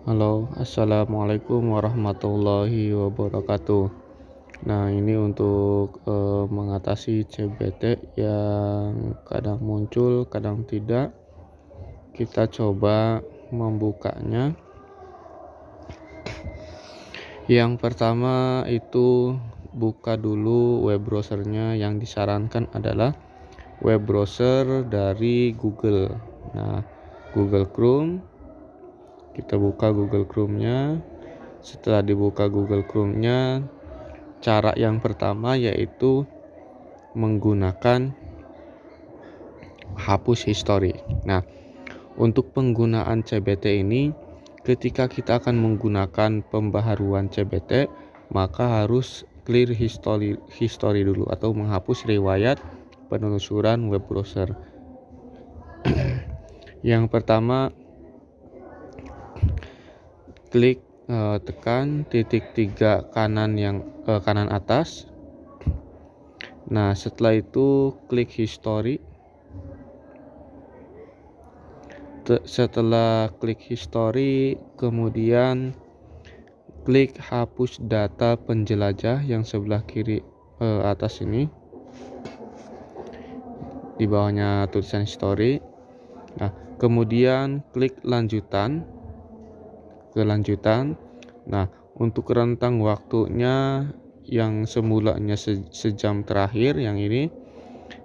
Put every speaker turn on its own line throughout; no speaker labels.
Halo, assalamualaikum warahmatullahi wabarakatuh. Nah, ini untuk mengatasi CBT yang kadang muncul, kadang tidak. Kita coba membukanya. Yang pertama itu buka dulu web browsernya. Yang disarankan adalah web browser dari Google. Nah, Google Chrome. Kita buka Google Chrome-nya. Setelah dibuka Google Chrome-nya, cara yang pertama yaitu menggunakan hapus history. Nah, untuk penggunaan CBT ini, ketika kita akan menggunakan pembaharuan CBT, maka harus clear history dulu atau menghapus riwayat penelusuran web browser. Yang pertama, klik tekan titik 3 kanan atas. Nah, setelah itu klik history. Setelah klik history, kemudian klik hapus data penjelajah yang sebelah kiri atas ini, di bawahnya tulisan history. Nah, kemudian klik kelanjutan. Nah, untuk rentang waktunya yang semulanya sejam terakhir, yang ini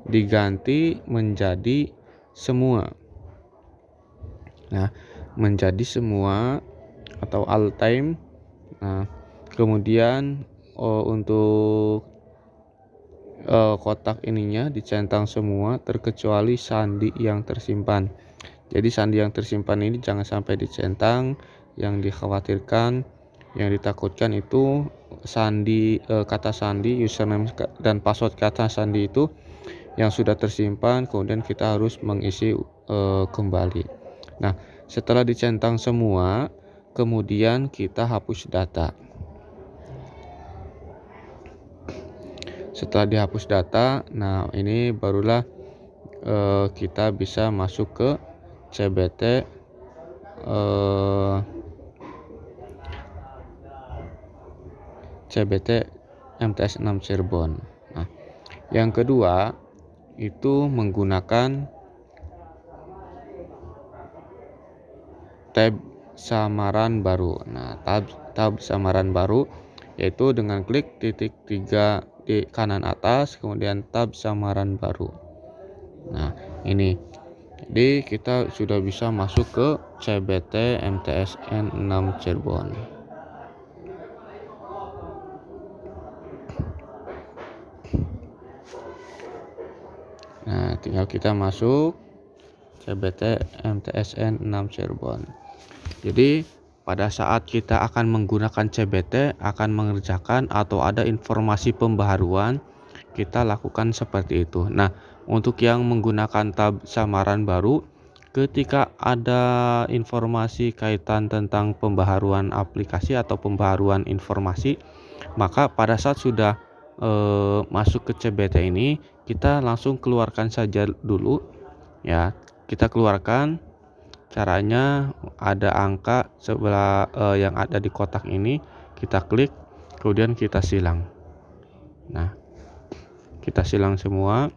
diganti menjadi semua. Nah, menjadi semua atau all time. Nah, kemudian untuk kotak ininya dicentang semua terkecuali sandi yang tersimpan. Jadi sandi yang tersimpan ini jangan sampai dicentang. Yang dikhawatirkan, yang ditakutkan itu kata sandi, username dan password kata sandi itu yang sudah tersimpan, kemudian kita harus mengisi kembali. Nah, setelah dicentang semua, kemudian kita hapus data. Setelah dihapus data, nah ini barulah kita bisa masuk ke CBT MTS 6 Cirebon. Nah, yang kedua itu menggunakan tab samaran baru. Nah, tab samaran baru yaitu dengan klik titik 3 di kanan atas, kemudian tab samaran baru. Nah, ini. Jadi kita sudah bisa masuk ke CBT MTSN 6 Cirebon. Nah, tinggal kita masuk CBT MTSN 6 Cirebon. Jadi pada saat kita akan menggunakan CBT, akan mengerjakan atau ada informasi pembaharuan, kita lakukan seperti itu. Nah, untuk yang menggunakan tab samaran baru, ketika ada informasi kaitan tentang pembaharuan aplikasi atau pembaharuan informasi, maka pada saat sudah masuk ke CBT ini, kita langsung keluarkan saja dulu ya. Kita keluarkan. Caranya ada angka sebelah yang ada di kotak ini, kita klik, kemudian kita silang. Nah, kita silang semua.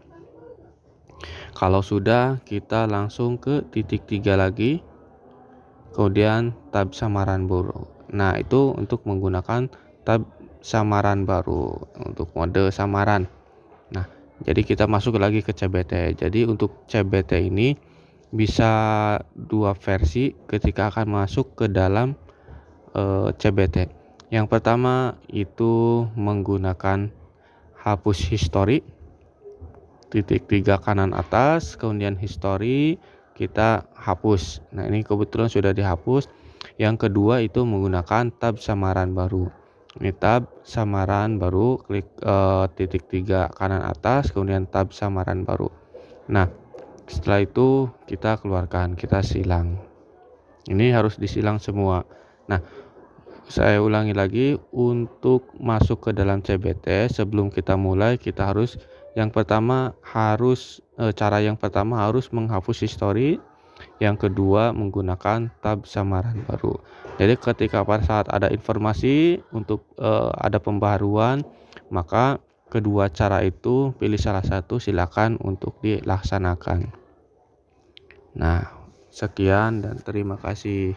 Kalau sudah, kita langsung ke titik 3 lagi, kemudian tab samaran baru. Nah, itu untuk menggunakan tab samaran baru untuk mode samaran. Nah, jadi kita masuk lagi ke CBT. Jadi untuk CBT ini bisa dua versi ketika akan masuk ke dalam CBT. Yang pertama itu menggunakan hapus history, titik 3 kanan atas, kemudian history kita hapus. Nah, ini kebetulan sudah dihapus. Yang kedua itu menggunakan tab samaran baru. Ini tab samaran baru, klik titik 3 kanan atas, kemudian tab samaran baru. Nah, setelah itu kita keluarkan, kita silang. Ini harus disilang semua. Nah, saya ulangi lagi, untuk masuk ke dalam CBT sebelum kita mulai, kita harus cara yang pertama harus menghapus history. Yang kedua menggunakan tab samaran baru. Jadi ketika pada saat ada informasi untuk ada pembaharuan, maka kedua cara itu pilih salah satu, silakan untuk dilaksanakan. Nah, sekian dan terima kasih.